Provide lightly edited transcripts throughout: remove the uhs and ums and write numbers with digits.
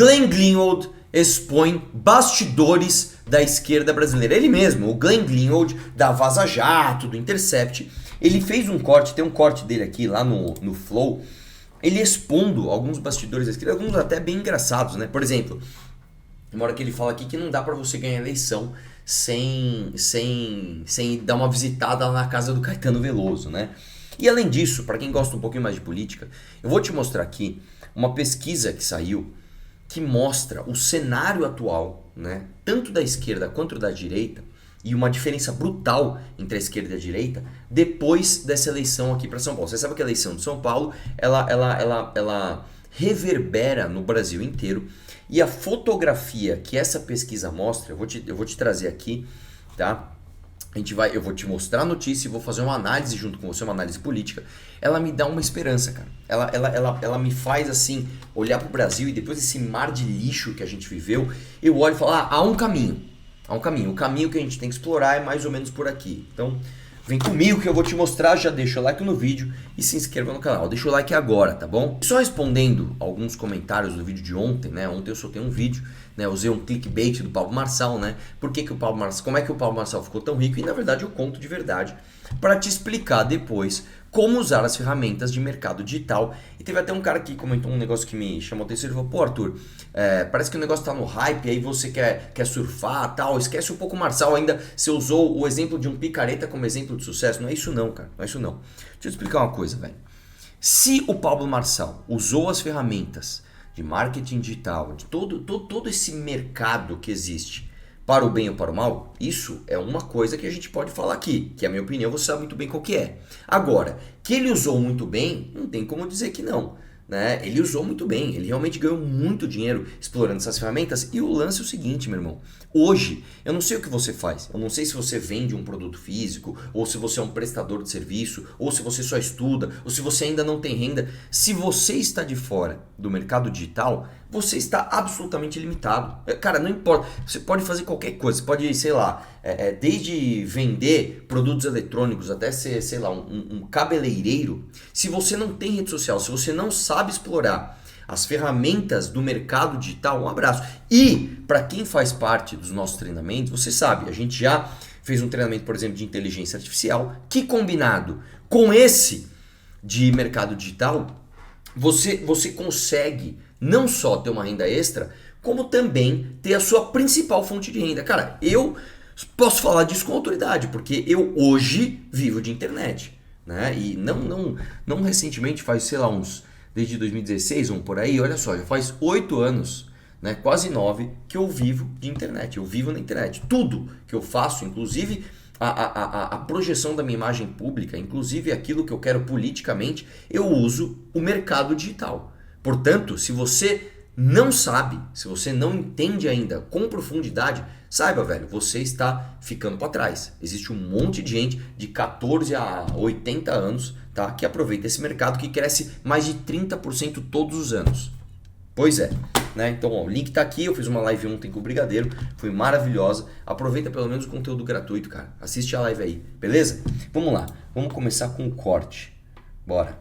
Glenn Greenwald expõe bastidores da esquerda brasileira. Ele mesmo, o Glenn Greenwald, da Vaza Jato, do Intercept, ele fez um corte, tem um corte dele aqui lá no Flow, ele expondo alguns bastidores da esquerda, alguns até bem engraçados, né? Por exemplo, uma hora que ele fala aqui que não dá pra você ganhar eleição sem dar uma visitada lá na casa do Caetano Veloso, né? E além disso, para quem gosta um pouquinho mais de política, eu vou te mostrar aqui uma pesquisa que saiu que mostra o cenário atual, né, tanto da esquerda quanto da direita, e uma diferença brutal entre a esquerda e a direita depois dessa eleição aqui para São Paulo. Você sabe que a eleição de São Paulo, ela reverbera no Brasil inteiro, e a fotografia que essa pesquisa mostra, eu vou te trazer aqui, tá? Eu vou te mostrar a notícia e vou fazer uma análise junto com você, uma análise política. Ela me dá uma esperança, cara. Ela me faz, assim, olhar pro Brasil e depois desse mar de lixo que a gente viveu, eu olho e falo, há um caminho. Há um caminho. O caminho que a gente tem que explorar é mais ou menos por aqui. Então, vem comigo que eu vou te mostrar, já deixa o like no vídeo e se inscreva no canal. Deixa o like agora, tá bom? Só respondendo alguns comentários do vídeo de ontem, né? Ontem eu soltei um vídeo, né? Eu usei um clickbait do Pablo Marçal, né? Como é que o Pablo Marçal ficou tão rico? E na verdade eu conto de verdade para te explicar depois como usar as ferramentas de mercado digital. E teve até um cara que comentou um negócio que me chamou a atenção. Ele falou, pô, Arthur, parece que o negócio tá no hype, aí você quer surfar, tal, esquece um pouco o Marçal ainda. Você usou o exemplo de um picareta como exemplo de sucesso. Não é isso não, cara, não é isso não. Deixa eu te explicar uma coisa, velho. Se o Pablo Marçal usou as ferramentas de marketing digital, de todo esse mercado que existe, para o bem ou para o mal, isso é uma coisa que a gente pode falar aqui, que a minha opinião você sabe muito bem qual que é. Agora, que ele usou muito bem, não tem como dizer que não, né? Ele usou muito bem, ele realmente ganhou muito dinheiro explorando essas ferramentas. E o lance é o seguinte, meu irmão, hoje, eu não sei o que você faz, eu não sei se você vende um produto físico, ou se você é um prestador de serviço, ou se você só estuda, ou se você ainda não tem renda. Se você está de fora do mercado digital, você está absolutamente limitado. Cara, não importa, você pode fazer qualquer coisa, você pode, sei lá, desde vender produtos eletrônicos até ser, sei lá, um cabeleireiro. Se você não tem rede social, se você não sabe explorar as ferramentas do mercado digital, um abraço. E para quem faz parte dos nossos treinamentos, você sabe, a gente já fez um treinamento, por exemplo, de inteligência artificial, que combinado com esse de mercado digital, você consegue não só ter uma renda extra, como também ter a sua principal fonte de renda. Cara, eu posso falar disso com autoridade, porque eu hoje vivo de internet, né? E não recentemente, faz, sei lá, desde 2016, por aí, olha só, já faz 8 anos, né, quase 9, que eu vivo de internet, eu vivo na internet. Tudo que eu faço, inclusive a projeção da minha imagem pública, inclusive aquilo que eu quero politicamente, eu uso o mercado digital. Portanto, se você não sabe, se você não entende ainda com profundidade, saiba, velho, você está ficando para trás. Existe um monte de gente de 14 a 80 anos, tá, que aproveita esse mercado que cresce mais de 30% todos os anos. Pois é, né? Então, ó, o link tá aqui, eu fiz uma live ontem com o Brigadeiro, foi maravilhosa. Aproveita pelo menos o conteúdo gratuito, cara. Assiste a live aí, beleza? Vamos lá, vamos começar com o corte. Bora.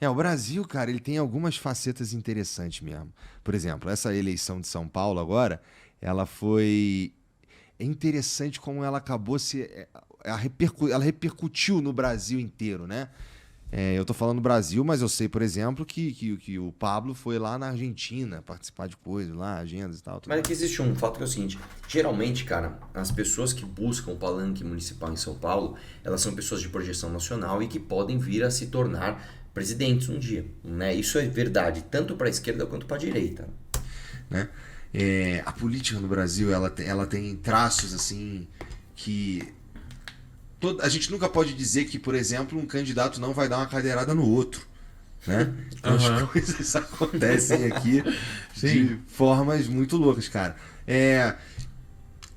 O Brasil, cara, ele tem algumas facetas interessantes mesmo. Por exemplo, essa eleição de São Paulo agora, ela foi... É interessante como ela acabou ela repercutiu no Brasil inteiro, né? Eu tô falando Brasil, mas eu sei, por exemplo, que o Pablo foi lá na Argentina participar de coisas lá, agendas e tal. Mas aqui existe um fato que é o seguinte, geralmente, cara, as pessoas que buscam o palanque municipal em São Paulo, elas são pessoas de projeção nacional e que podem vir a se tornar presidentes um dia, né? Isso é verdade, tanto para a esquerda quanto para a direita, né? A política no Brasil, ela tem traços assim que a gente nunca pode dizer que, por exemplo, um candidato não vai dar uma cadeirada no outro, né? Então as coisas acontecem aqui de formas muito loucas, cara.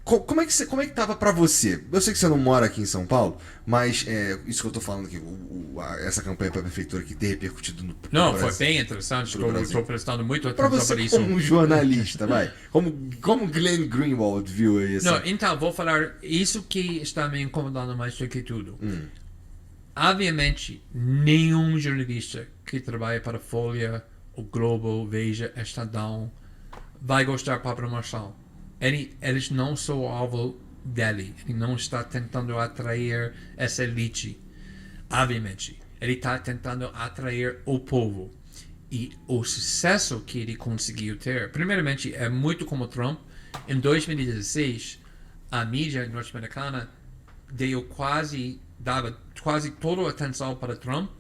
Como é que tava pra você? Eu sei que você não mora aqui em São Paulo, mas isso que eu tô falando aqui, essa campanha pra prefeitura que tem repercutido no Não, Brasil, foi bem interessante, estou prestando muito pra atenção você para isso. como um jornalista, vai. Como Glenn Greenwald viu aí essa... Não, então, vou falar isso que está me incomodando mais do que tudo. Obviamente, nenhum jornalista que trabalha para a Folha o Globo, Veja, Estadão, vai gostar do Pablo Marçal. Eles não são o alvo dele. Ele não está tentando atrair essa elite. Obviamente, ele está tentando atrair o povo. E o sucesso que ele conseguiu ter, primeiramente, é muito como Trump. Em 2016, a mídia norte-americana dava quase toda a atenção para Trump.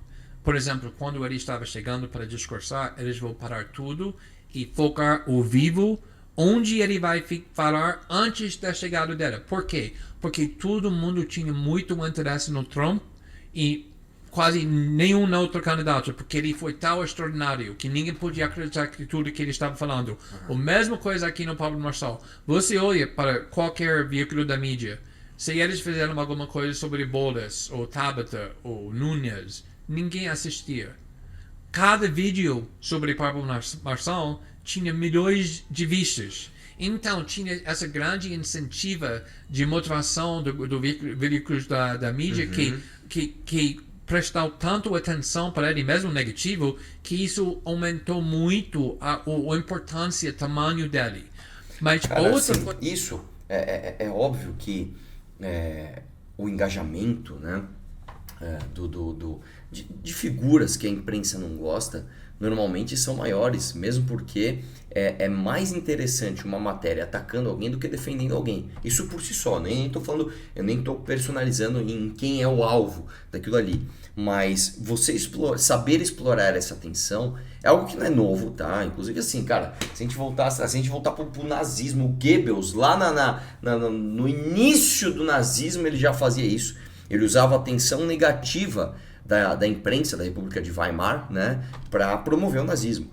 Por exemplo, quando ele estava chegando para discursar, eles vão parar tudo e focar ao vivo onde ele vai falar antes da chegada dele. Por quê? Porque todo mundo tinha muito interesse no Trump e quase nenhum outro candidato, porque ele foi tão extraordinário que ninguém podia acreditar que tudo que ele estava falando. A mesma coisa aqui no Pablo Marçal. Você olha para qualquer veículo da mídia, se eles fizeram alguma coisa sobre Bodas, ou Tabata, ou Nunes, ninguém assistia. Cada vídeo sobre Pablo Marçal tinha milhões de vistas. Então, tinha essa grande incentiva de motivação do veículos da mídia que prestou tanto atenção para ele, mesmo negativo, que isso aumentou muito a importância, o tamanho dele. Mas Cara, assim, isso é óbvio que o engajamento, né, de figuras que a imprensa não gosta, normalmente são maiores, mesmo porque é mais interessante uma matéria atacando alguém do que defendendo alguém. Isso por si só, eu nem tô personalizando em quem é o alvo daquilo ali. Mas você saber explorar essa tensão é algo que não é novo, tá? Inclusive assim, cara, se a gente voltar pro nazismo, o Goebbels, lá no início do nazismo, ele já fazia isso. Ele usava a tensão negativa da imprensa da República de Weimar, né, para promover o nazismo.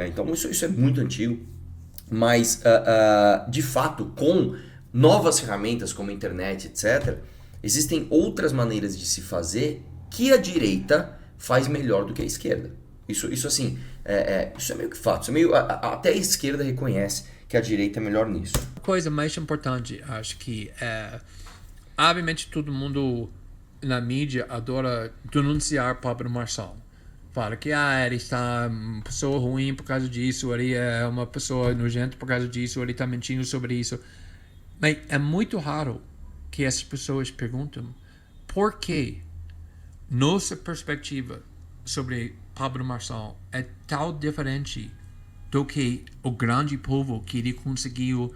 Então isso é muito antigo, mas de fato, com novas ferramentas como a internet, etc., existem outras maneiras de se fazer que a direita faz melhor do que a esquerda. Isso assim, isso é meio que fato. Até a esquerda reconhece que a direita é melhor nisso. A coisa mais importante, acho que obviamente todo mundo na mídia adora denunciar Pablo Marçal. Fala que ele está uma pessoa ruim por causa disso, ele é uma pessoa nojenta por causa disso, ele está mentindo sobre isso. Mas é muito raro que essas pessoas perguntam por que nossa perspectiva sobre Pablo Marçal é tão diferente do que o grande povo que ele conseguiu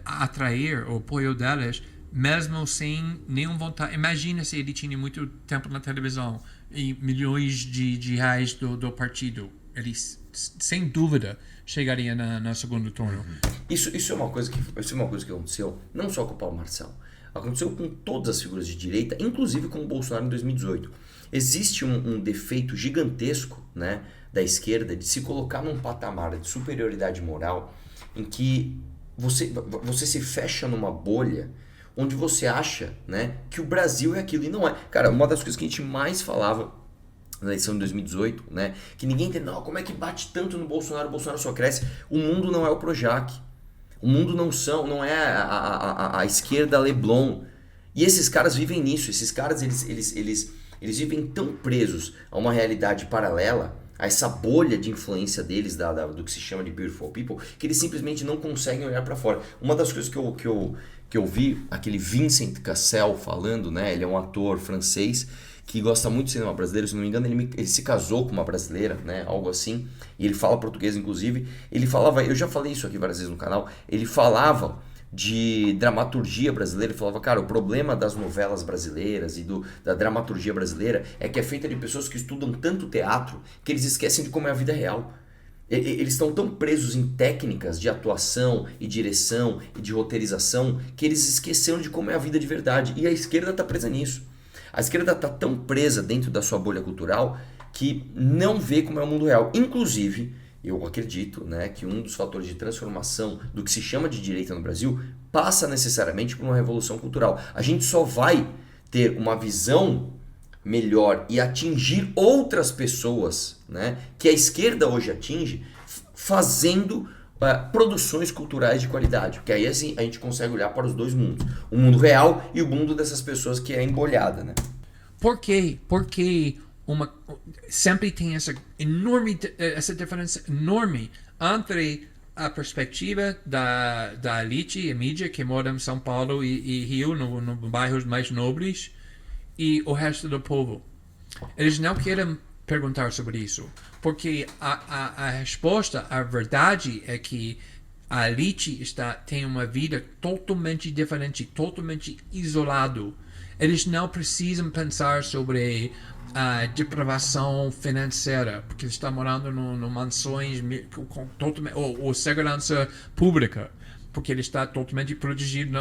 atrair o apoio deles, mesmo sem nenhuma vontade. Imagina se ele tinha muito tempo na televisão e milhões de reais do partido. Ele, sem dúvida, chegaria na segundo turno. Isso é uma coisa que aconteceu não só com o Paulo Marçal. Aconteceu com todas as figuras de direita, inclusive com o Bolsonaro em 2018. Existe um defeito gigantesco, né, da esquerda de se colocar num patamar de superioridade moral em que você se fecha numa bolha onde você acha, né, que o Brasil é aquilo e não é. Cara, uma das coisas que a gente mais falava na eleição de 2018, né, que ninguém entende, como é que bate tanto no Bolsonaro, o Bolsonaro só cresce. O mundo não é o Projac. O mundo não é a esquerda Leblon. E esses caras vivem nisso. Esses caras, eles vivem tão presos a uma realidade paralela, a essa bolha de influência deles, do que se chama de Beautiful People, que eles simplesmente não conseguem olhar para fora. Uma das coisas que eu vi, aquele Vincent Cassel falando, né? Ele é um ator francês que gosta muito de cinema brasileiro, se não me engano, ele se casou com uma brasileira, né, algo assim, e ele fala português, inclusive. Ele falava, eu já falei isso aqui várias vezes no canal, ele falava de dramaturgia brasileira, ele falava, cara, o problema das novelas brasileiras e da dramaturgia brasileira é que é feita de pessoas que estudam tanto teatro que eles esquecem de como é a vida real. Eles estão tão presos em técnicas de atuação e direção e de roteirização que eles esqueceram de como é a vida de verdade, e a esquerda está presa nisso. A esquerda está tão presa dentro da sua bolha cultural que não vê como é o mundo real. Inclusive, eu acredito, né, que um dos fatores de transformação do que se chama de direita no Brasil passa necessariamente por uma revolução cultural. A gente só vai ter uma visão melhor e atingir outras pessoas, né, que a esquerda hoje atinge, fazendo produções culturais de qualidade, porque aí assim a gente consegue olhar para os dois mundos, o mundo real e o mundo dessas pessoas que é embolhada, né? Por que sempre tem essa diferença enorme entre a perspectiva da elite e mídia que mora em São Paulo e Rio, no bairros mais nobres, e o resto do povo. Eles não querem perguntar sobre isso, porque a resposta, a verdade é que a elite tem uma vida totalmente diferente, totalmente isolado. Eles não precisam pensar sobre a depravação financeira, porque eles estão morando em mansões ou segurança pública, porque ele está totalmente protegido.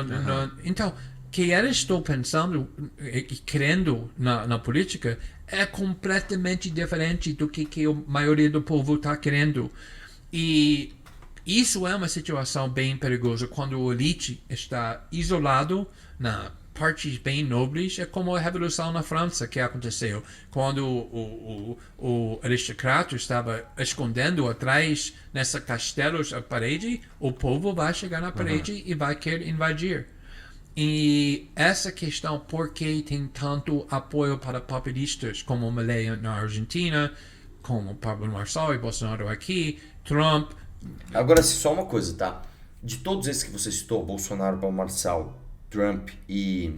Então, o que eles estão pensando e querendo na política é completamente diferente do que a maioria do povo está querendo. E isso é uma situação bem perigosa quando o elite está isolado na partes bem nobres. É como a Revolução na França que aconteceu, quando o aristocrata estava escondendo atrás nessa castelos a parede, o povo vai chegar na parede e vai querer invadir. E essa questão, por que tem tanto apoio para populistas como Milei na Argentina, como Pablo Marçal e Bolsonaro aqui, Trump. Agora, só uma coisa, tá? De todos esses que você citou, Bolsonaro, Pablo Marçal, Trump e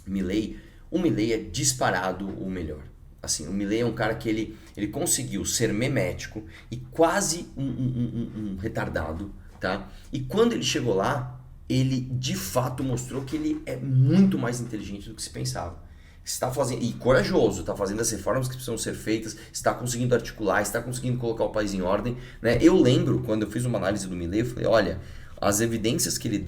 Milei, o Milei é disparado o melhor. Assim, o Milei é um cara que ele conseguiu ser memético e quase um retardado, tá? E quando ele chegou lá, ele de fato mostrou que ele é muito mais inteligente do que se pensava. Está fazendo, e corajoso, está fazendo as reformas que precisam ser feitas, está conseguindo articular, está conseguindo colocar o país em ordem, né? Eu lembro, quando eu fiz uma análise do Milei, eu falei, olha, as evidências que ele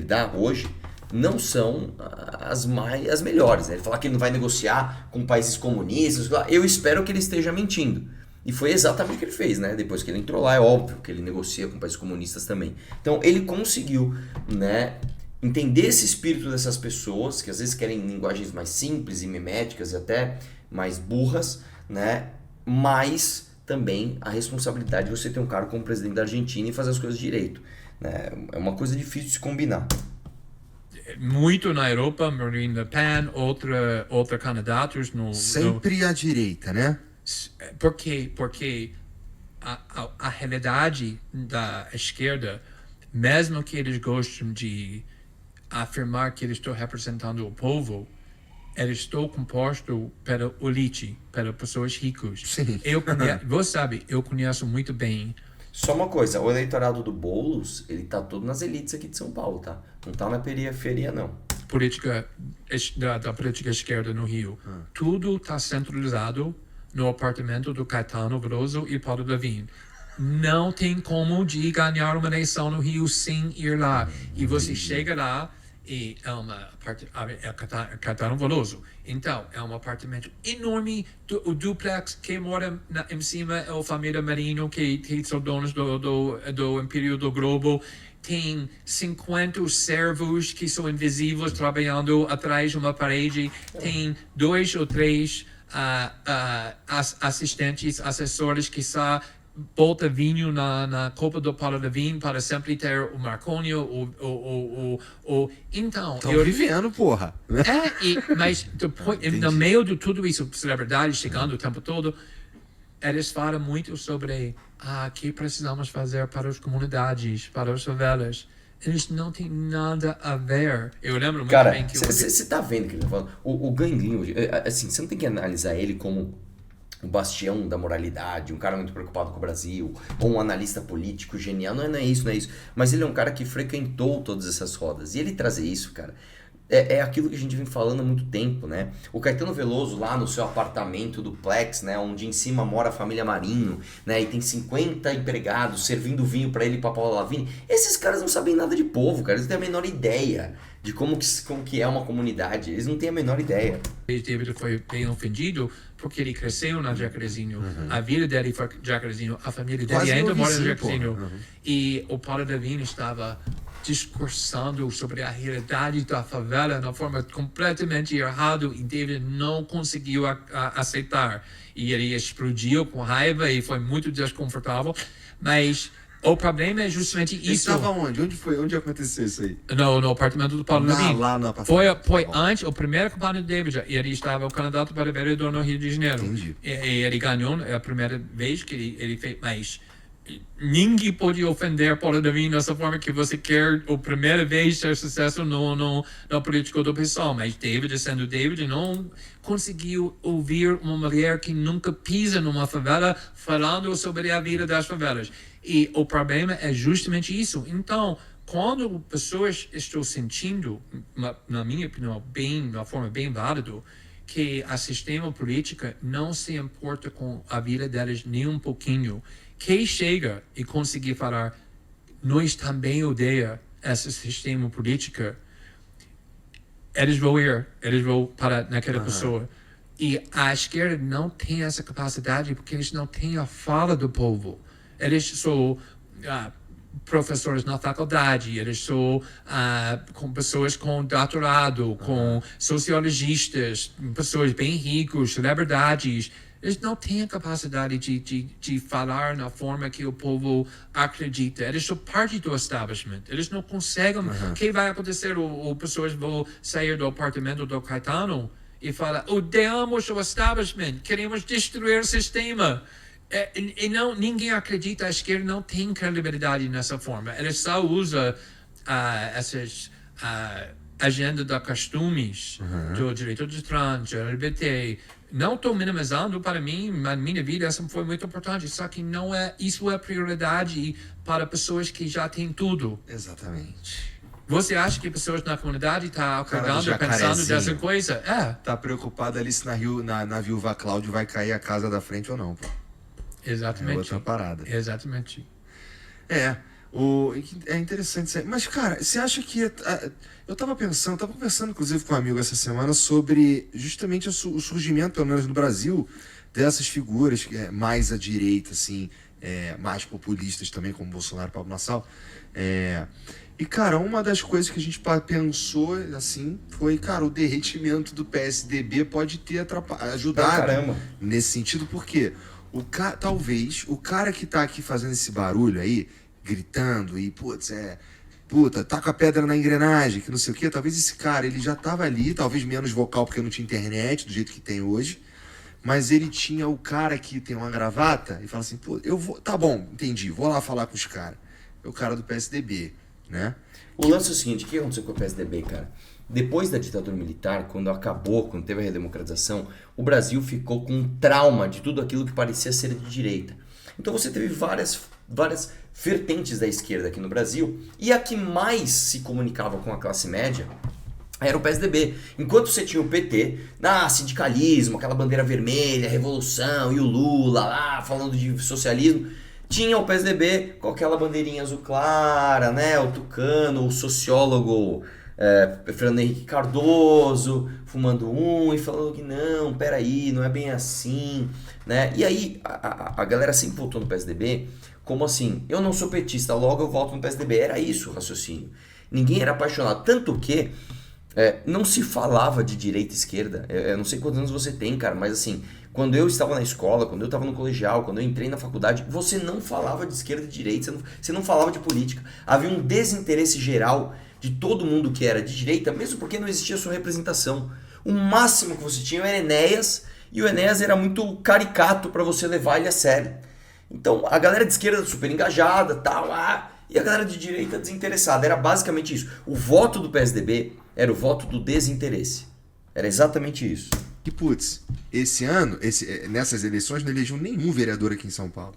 dá hoje não são as melhores, né? Ele fala que ele não vai negociar com países comunistas, eu espero que ele esteja mentindo. E foi exatamente o que ele fez, né? Depois que ele entrou lá, é óbvio que ele negocia com países comunistas também. Então ele conseguiu, né, entender esse espírito dessas pessoas, que às vezes querem linguagens mais simples e miméticas e até mais burras, né? Mas também a responsabilidade de você ter um cara como presidente da Argentina e fazer as coisas direito, né? É uma coisa difícil de se combinar. Muito na Europa, Marine Le Pen, outra candidatos Sempre à direita, né? Porque a realidade da esquerda, mesmo que eles gostem de afirmar que eles estão representando o povo, eles estão compostos pela elite, pelas pessoas ricas. Sim. Você sabe, eu conheço muito bem. Só uma coisa, o eleitorado do Boulos, ele tá todo nas elites aqui de São Paulo, tá? Não tá na periferia, não. Da política esquerda no Rio. Tudo está centralizado no apartamento do Caetano Veloso e Paulo Lavigne. Não tem como de ganhar uma eleição no Rio sem ir lá. E você chega lá e é Caetano Veloso. Então, é um apartamento enorme, o duplex que mora em cima é a família Marino, que são donos do Império do Globo. Tem 50 servos que são invisíveis trabalhando atrás de uma parede. Tem 2 ou 3 assistentes, assessores que só bota vinho na copa do Paulo Lavigne para sempre ter o Marconi, então... Estão vivendo, porra. Mas depois, no meio de tudo isso, celebridade chegando o tempo todo, eles falam muito sobre o que precisamos fazer para as comunidades, para as favelas. Eles não têm nada a ver. Eu lembro muito bem que... Você tá vendo que ele tá falando? O Ganglinho, assim, você não tem que analisar ele como um bastião da moralidade, um cara muito preocupado com o Brasil, ou um analista político genial. Não é isso. Mas ele é um cara que frequentou todas essas rodas. E ele trazer isso, cara, é aquilo que a gente vem falando há muito tempo, né? O Caetano Veloso lá no seu apartamento duplex, né? Onde em cima mora a família Marinho, né? E tem 50 empregados servindo vinho pra ele e pra Paula Lavigne. Esses caras não sabem nada de povo, cara. Eles não têm a menor ideia de como que é uma comunidade. Eles não têm a menor ideia. David foi bem ofendido porque ele cresceu na Jacarezinho. A vida dele foi Jacarezinho. A família dele Quase ainda eu mora na vizinho, Jacarezinho. E o Paulo Lavigne estava discursando sobre a realidade da favela de uma forma completamente errada e David não conseguiu aceitar. E ele explodiu com raiva e foi muito desconfortável. Mas O problema é justamente Ele isso. estava onde? Onde foi? Onde aconteceu isso aí? No apartamento do Paulo Levin. Lá na passagem. Foi antes, o primeiro campanha do David, ele estava o candidato para vereador no Rio de Janeiro. Entendi. E ele ganhou, é a primeira vez que ele fez, mas ninguém pode ofender Paulo Levin dessa forma que você quer a primeira vez ter sucesso no político do PSOL, mas David, sendo David, não conseguiu ouvir uma mulher que nunca pisa numa favela falando sobre a vida das favelas. E o problema é justamente isso. Então, quando pessoas estão sentindo, na minha opinião, de uma forma bem válida, que a sistema política não se importa com a vida delas nem um pouquinho, quem chega e conseguir falar, nós também odeia esse sistema político, eles vão parar naquela pessoa. E a esquerda não tem essa capacidade porque eles não têm a fala do povo. Eles são professores na faculdade, eles são com pessoas com doutorado, com sociologistas, pessoas bem ricos, celebridades. Eles não têm a capacidade de falar na forma que o povo acredita. Eles são parte do establishment. Eles não conseguem. O que vai acontecer? Ou pessoas vão sair do apartamento do Caetano e falar: odiamos o establishment, queremos destruir o sistema. E não, ninguém acredita, a esquerda não tem credibilidade nessa forma. Ela só usa essas agenda de costumes do direito de trans, LGBT. Não estou minimizando, para mim, na minha vida, essa foi muito importante. Só que não é, isso é prioridade para pessoas que já têm tudo. Exatamente. Você acha que pessoas na comunidade estão acordando, pensando jacarezinho. dessa coisa? Tá preocupado ali se na viúva Cláudio vai cair a casa da frente ou não, pô. Exatamente. É outra parada. Exatamente. É interessante isso aí. Mas, cara, você acha que... eu tava conversando, inclusive, com um amigo essa semana sobre justamente o surgimento, pelo menos no Brasil, dessas figuras mais à direita, assim, mais populistas também, como Bolsonaro e Pablo Nassau. E, cara, uma das coisas que a gente pensou, assim, foi, cara, o derretimento do PSDB pode ter ajudado nesse sentido, porque talvez o cara que tá aqui fazendo esse barulho aí, gritando e, taca a pedra na engrenagem, que não sei o quê, talvez esse cara, ele já tava ali, talvez menos vocal porque não tinha internet do jeito que tem hoje, mas ele tinha o cara que tem uma gravata e fala assim, tá bom, entendi, vou lá falar com os caras. É o cara do PSDB, né? O lance é o seguinte, o que aconteceu com o PSDB, cara? Depois da ditadura militar, quando teve a redemocratização, o Brasil ficou com um trauma de tudo aquilo que parecia ser de direita. Então você teve várias vertentes da esquerda aqui no Brasil, e a que mais se comunicava com a classe média era o PSDB. Enquanto você tinha o PT, sindicalismo, aquela bandeira vermelha, revolução, e o Lula lá falando de socialismo, tinha o PSDB com aquela bandeirinha azul clara, né? O Tucano, o sociólogo Fernando Henrique Cardoso fumando e falando que não, peraí, não é bem assim, né? E aí a galera sempre votou no PSDB como assim, eu não sou petista, logo eu voto no PSDB. Era isso o raciocínio. Ninguém era apaixonado, tanto que não se falava de direita e esquerda. Eu não sei quantos anos você tem, cara, mas assim, quando eu estava na escola, quando eu estava no colegial, quando eu entrei na faculdade, você não falava de esquerda e de direita, você não falava de política. Havia um desinteresse geral de todo mundo que era de direita, mesmo porque não existia sua representação. O máximo que você tinha era Enéas, e o Enéas era muito caricato para você levar ele a sério. Então, a galera de esquerda super engajada, tal, e a galera de direita desinteressada. Era basicamente isso. O voto do PSDB era o voto do desinteresse. Era exatamente isso. E, esse ano, nessas eleições, não elegeu nenhum vereador aqui em São Paulo.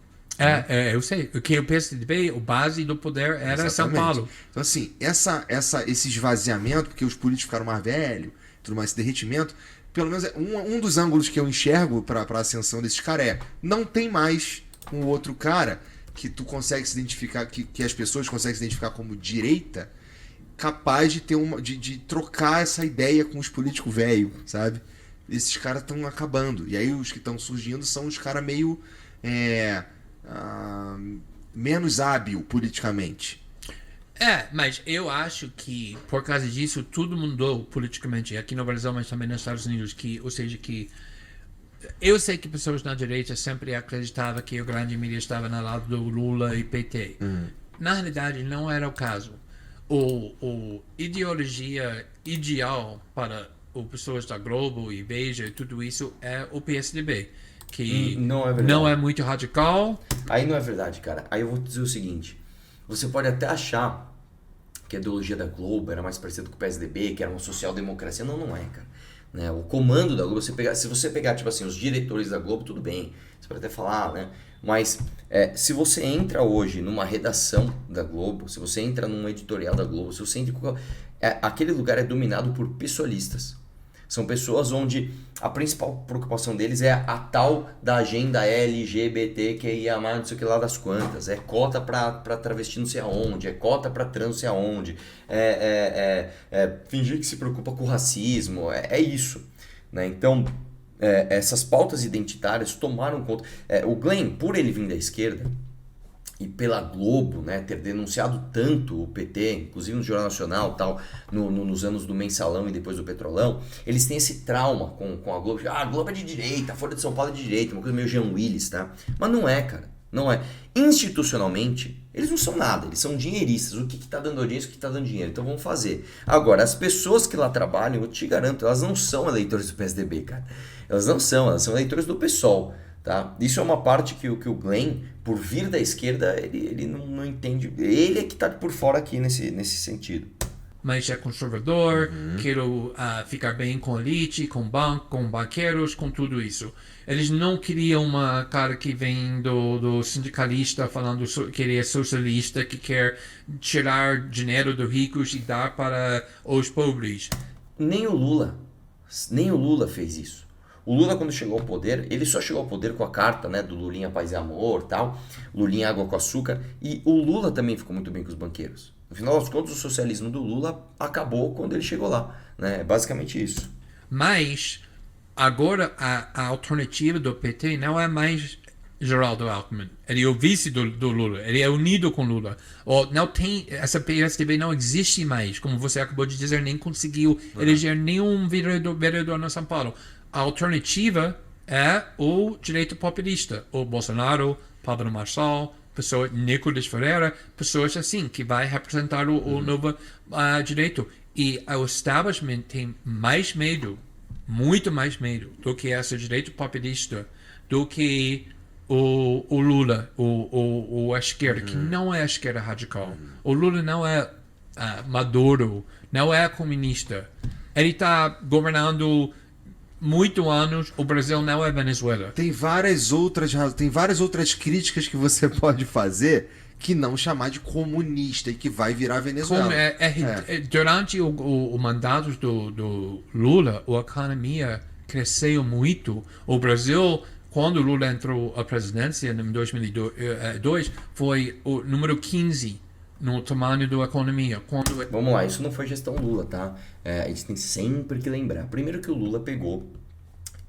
Eu sei. Que o PSDB, o base do poder era São Paulo. Então, assim, esse esvaziamento, porque os políticos ficaram mais velhos, tudo mais, esse derretimento, pelo menos um dos ângulos que eu enxergo para a ascensão desses caras não tem mais um outro cara que tu consegue se identificar, que as pessoas conseguem se identificar como direita, capaz de ter de trocar essa ideia com os políticos velhos, sabe? Esses caras estão acabando. E aí os que estão surgindo são os caras meio menos hábil politicamente. Mas eu acho que por causa disso tudo mudou politicamente aqui no Brasil, mas também nos Estados Unidos, ou seja, que Eu sei que pessoas na direita sempre acreditavam que o grande mídia estava no lado do Lula e PT. Na realidade, não era o caso. O ideologia ideal para as pessoas da Globo e Veja e tudo isso é o PSDB, que Não é verdade. não é muito radical. Aí não é verdade, cara. Aí eu vou te dizer o seguinte. Você pode até achar que a ideologia da Globo era mais parecida com o PSDB, que era uma social-democracia. Não, não é, cara. Né? O comando da Globo, se você pegar, tipo assim, os diretores da Globo, tudo bem. Você pode até falar, né? Mas se você entra hoje numa redação da Globo, se você entra num editorial da Globo, se você entra aquele lugar é dominado por pessoalistas. São pessoas onde a principal preocupação deles é a tal da agenda LGBTQIA+, não sei o que lá das quantas. É cota pra travesti não sei aonde, é cota pra trans não sei aonde, fingir que se preocupa com o racismo, é isso. Né? Então, essas pautas identitárias tomaram conta. O Glenn, por ele vir da esquerda, e pela Globo, né, ter denunciado tanto o PT, inclusive no Jornal Nacional, tal, nos anos do Mensalão e depois do Petrolão, eles têm esse trauma com a Globo. A Globo é de direita, a Folha de São Paulo é de direita, uma coisa meio Jean Willis, tá? Mas não é, cara, não é. Institucionalmente, eles não são nada, eles são dinheiristas. O que tá dando audiência, o que tá dando dinheiro, então vamos fazer. Agora, as pessoas que lá trabalham, eu te garanto, elas não são eleitores do PSDB, cara. Elas são eleitores do PSOL. Tá? Isso é uma parte que o Glenn, por vir da esquerda, ele não entende. Ele é que está por fora aqui nesse sentido. Mas é conservador, quero ficar bem com a elite, com banco, com banqueiros, com tudo isso. Eles não queriam uma cara que vem do sindicalista falando que ele é socialista, que quer tirar dinheiro dos ricos e dar para os pobres. Nem o Lula fez isso. O Lula, quando chegou ao poder, ele só chegou ao poder com a carta, né, do Lulinha Paz e Amor, tal, Lulinha Água com Açúcar, e o Lula também ficou muito bem com os banqueiros. No final das contas, o socialismo do Lula acabou quando ele chegou lá, né, é basicamente isso. Mas, agora, a alternativa do PT não é mais Geraldo Alckmin. Ele é o vice do Lula, ele é unido com Lula. Não tem, essa PSDB não existe mais, como você acabou de dizer, nem conseguiu eleger nenhum vereador no São Paulo. A alternativa é o direito populista, o Bolsonaro, Pablo Marçal, Nicolas Ferreira, pessoas assim, que vai representar o novo direito. E o establishment tem mais medo, muito mais medo, do que esse direito populista, do que o Lula, a esquerda, que não é a esquerda radical. O Lula não é Maduro, não é comunista. Ele está governando muitos anos, o Brasil não é Venezuela. Tem várias outras críticas que você pode fazer que não chamar de comunista e que vai virar Venezuela. Durante o mandato do Lula, a economia cresceu muito. O Brasil, quando Lula entrou à presidência em 2002, foi o número 15 no tamanho da economia. Vamos lá, isso não foi gestão Lula, tá? A gente tem sempre que lembrar. Primeiro que o Lula pegou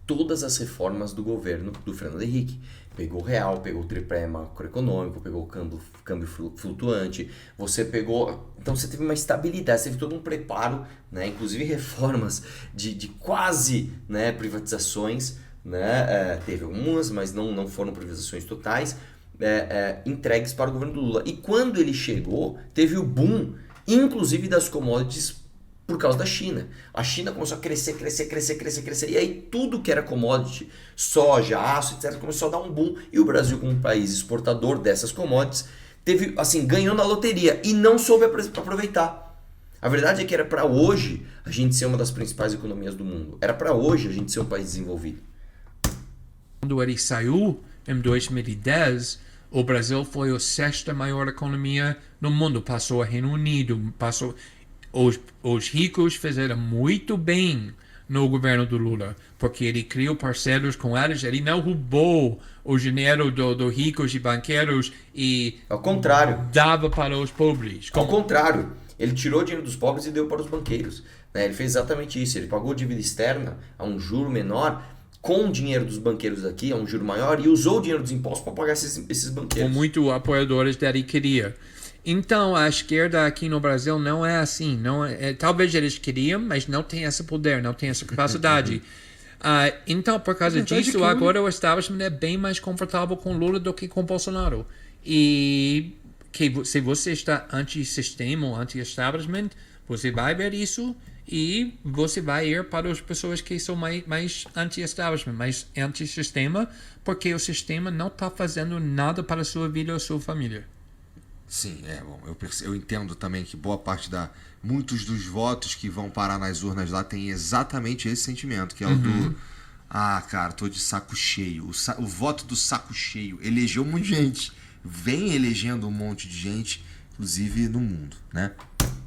todas as reformas do governo do Fernando Henrique. Pegou o real, pegou o tripé macroeconômico, pegou o câmbio flutuante, você pegou... Então você teve uma estabilidade, você teve todo um preparo, né? Inclusive reformas de quase, né, privatizações, né? Teve algumas, mas não foram privatizações totais, entregues para o governo do Lula. E quando ele chegou, teve o boom, inclusive das commodities, por causa da China. A China começou a crescer. E aí tudo que era commodity, soja, aço, etc., começou a dar um boom. E o Brasil, como um país exportador dessas commodities, ganhou na loteria e não soube aproveitar. A verdade é que era para hoje a gente ser uma das principais economias do mundo. Era para hoje a gente ser um país desenvolvido. Quando ele saiu em 2010, o Brasil foi a sexta maior economia no mundo. Passou o Reino Unido, os ricos fizeram muito bem no governo do Lula, porque ele criou parceiros com eles, ele não roubou o dinheiro dos ricos e banqueiros e ao contrário, dava para os pobres. Ao contrário, ele tirou o dinheiro dos pobres e deu para os banqueiros. Ele fez exatamente isso, ele pagou dívida externa a um juro menor com o dinheiro dos banqueiros aqui, a um juro maior, e usou o dinheiro dos impostos para pagar esses banqueiros. Com muitos apoiadores dele queria. Então, a esquerda aqui no Brasil não é assim. Talvez eles queriam, mas não tem esse poder, não tem essa capacidade. Então, por causa disso, agora o establishment é bem mais confortável com Lula do que com Bolsonaro. E se você está anti-sistema ou anti-establishment, você vai ver isso e você vai ir para as pessoas que são mais anti-establishment, mais anti-sistema, porque o sistema não está fazendo nada para a sua vida ou sua família. Sim, bom, eu entendo também que boa parte muitos dos votos que vão parar nas urnas lá tem exatamente esse sentimento, que é o do cara, tô de saco cheio. O voto do saco cheio elegeu um monte de gente, vem elegendo um monte de gente, inclusive no mundo, né?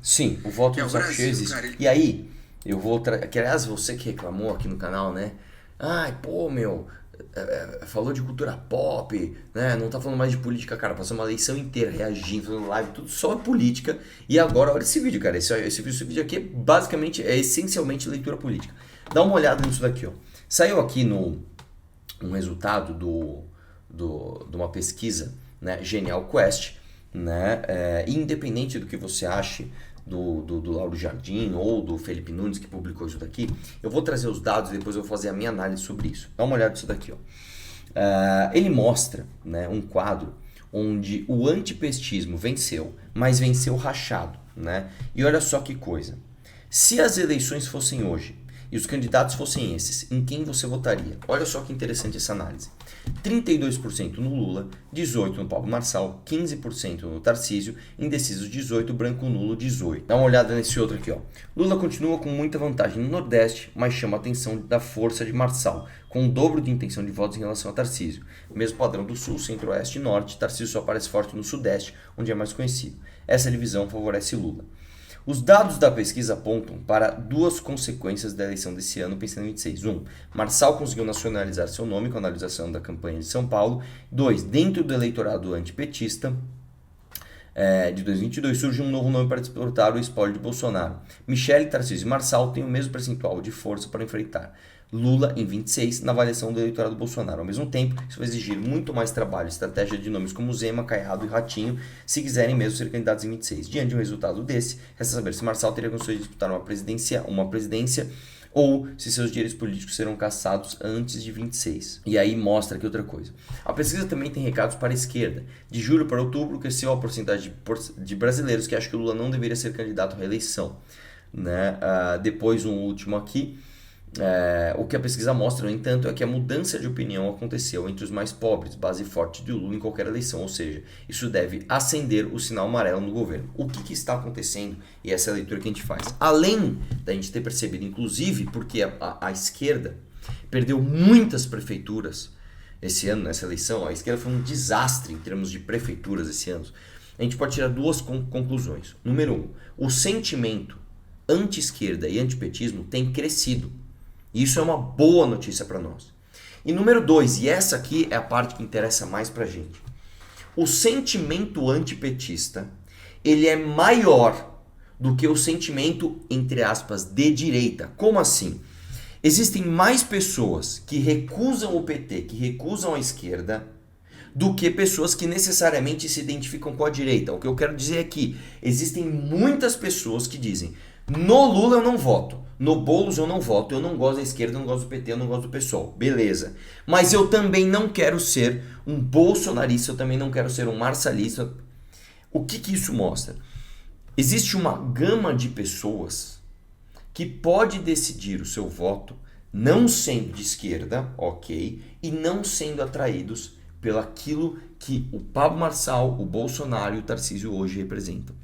Sim, o voto do saco cheio existe. Cara, E aí, eu vou... Que aliás, você que reclamou aqui no canal, né? Ai, pô, meu... falou de cultura pop, né? Não tá falando mais de política, cara. Passou uma eleição inteira reagindo, fazendo live, tudo só política. E agora, olha esse vídeo, cara. Esse vídeo aqui é essencialmente leitura política. Dá uma olhada nisso daqui, ó. Saiu aqui um resultado de uma pesquisa, né? Genial Quest, né? Independente do que você ache do Lauro Jardim ou do Felipe Nunes, que publicou isso daqui, eu vou trazer os dados e depois eu vou fazer a minha análise sobre isso. Dá uma olhada nisso daqui, ó. Ele mostra, né, um quadro onde o antipestismo venceu, mas venceu rachado, né? E olha só que coisa. Se as eleições fossem hoje e os candidatos fossem esses, em quem você votaria? Olha só que interessante essa análise. 32% no Lula, 18% no Pablo Marçal, 15% no Tarcísio, indecisos 18%, branco nulo 18%. Dá uma olhada nesse outro aqui, ó. Lula continua com muita vantagem no Nordeste, mas chama a atenção da força de Marçal, com o dobro de intenção de votos em relação a Tarcísio. Mesmo padrão do Sul, Centro-Oeste e Norte, Tarcísio só aparece forte no Sudeste, onde é mais conhecido. Essa divisão favorece Lula. Os dados da pesquisa apontam para duas consequências da eleição desse ano, pensando em 26. 1. Marçal conseguiu nacionalizar seu nome com a analisação da campanha de São Paulo. 2. Dentro do eleitorado antipetista de 2022 surge um novo nome para disputar o espólio de Bolsonaro. Michele, Tarcísio e Marçal têm o mesmo percentual de força para enfrentar Lula em 26 na avaliação do eleitorado Bolsonaro. Ao mesmo tempo, isso vai exigir muito mais trabalho e estratégia de nomes como Zema, Caiado e Ratinho, se quiserem mesmo ser candidatos em 26. Diante de um resultado desse, resta saber se Marçal teria condições de disputar uma presidência ou se seus direitos políticos serão cassados antes de 26. E aí mostra aqui outra coisa. A pesquisa também tem recados para a esquerda. De julho para outubro, cresceu a porcentagem de brasileiros que acham que o Lula não deveria ser candidato à reeleição, né? Depois um último aqui. O que a pesquisa mostra, no entanto, é que a mudança de opinião aconteceu entre os mais pobres, base forte de Lula em qualquer eleição, ou seja, isso deve acender o sinal amarelo no governo. O que está acontecendo? E essa é a leitura que a gente faz. Além da gente ter percebido, inclusive, porque a esquerda perdeu muitas prefeituras esse ano, nessa eleição, a esquerda foi um desastre em termos de prefeituras esse ano, a gente pode tirar duas conclusões. Número 1, o sentimento anti-esquerda e antipetismo tem crescido. Isso é uma boa notícia para nós. E número 2, e essa aqui é a parte que interessa mais pra gente. O sentimento antipetista, ele é maior do que o sentimento, entre aspas, de direita. Como assim? Existem mais pessoas que recusam o PT, que recusam a esquerda, do que pessoas que necessariamente se identificam com a direita. O que eu quero dizer é que existem muitas pessoas que dizem: no Lula eu não voto, no Boulos eu não voto, eu não gosto da esquerda, eu não gosto do PT, eu não gosto do PSOL. Beleza. Mas eu também não quero ser um bolsonarista, eu também não quero ser um marçalista. O que isso mostra? Existe uma gama de pessoas que pode decidir o seu voto não sendo de esquerda, ok, e não sendo atraídos pelo aquilo que o Pablo Marçal, o Bolsonaro e o Tarcísio hoje representam.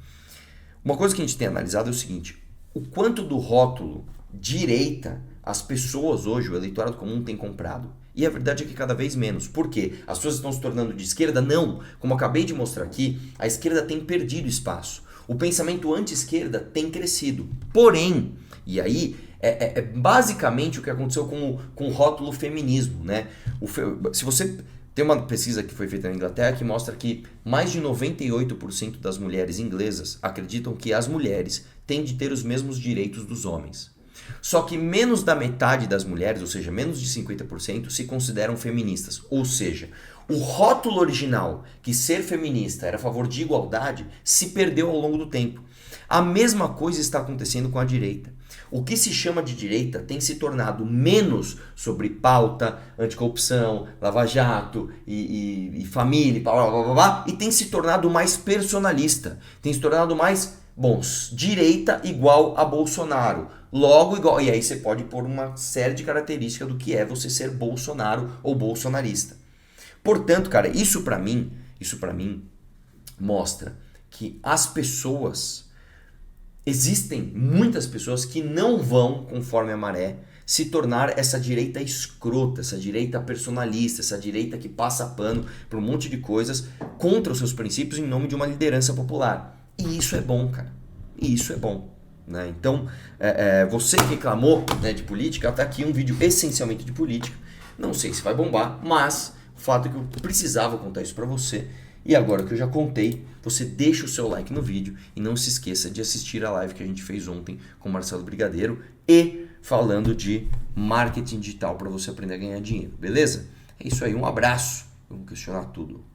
Uma coisa que a gente tem analisado é o seguinte: o quanto do rótulo direita as pessoas hoje, o eleitorado comum, tem comprado. E a verdade é que cada vez menos. Por quê? As pessoas estão se tornando de esquerda? Não. Como eu acabei de mostrar aqui, a esquerda tem perdido espaço. O pensamento anti-esquerda tem crescido. Porém, e aí é basicamente o que aconteceu com o rótulo feminismo, né? Se você... Tem uma pesquisa que foi feita na Inglaterra que mostra que mais de 98% das mulheres inglesas acreditam que as mulheres têm de ter os mesmos direitos dos homens. Só que menos da metade das mulheres, ou seja, menos de 50%, se consideram feministas. Ou seja, o rótulo original, que ser feminista era a favor de igualdade, se perdeu ao longo do tempo. A mesma coisa está acontecendo com a direita. O que se chama de direita tem se tornado menos sobre pauta, anticorrupção, lava-jato e família, blá, blá, blá, blá, e tem se tornado mais personalista. Tem se tornado mais, bom, direita igual a Bolsonaro. Logo igual. E aí você pode pôr uma série de características do que é você ser Bolsonaro ou bolsonarista. Portanto, cara, isso pra mim mostra que as pessoas... Existem muitas pessoas que não vão, conforme a maré, se tornar essa direita escrota, essa direita personalista, essa direita que passa pano por um monte de coisas contra os seus princípios em nome de uma liderança popular. E isso é bom, cara. E isso é bom. Né? Então, você que reclamou, né, de política, tá aqui um vídeo essencialmente de política. Não sei se vai bombar, mas o fato é que eu precisava contar isso pra você. E agora que eu já contei, você deixa o seu like no vídeo e não se esqueça de assistir a live que a gente fez ontem com o Marcelo Brigadeiro e falando de marketing digital para você aprender a ganhar dinheiro, beleza? É isso aí, um abraço. Vamos questionar tudo.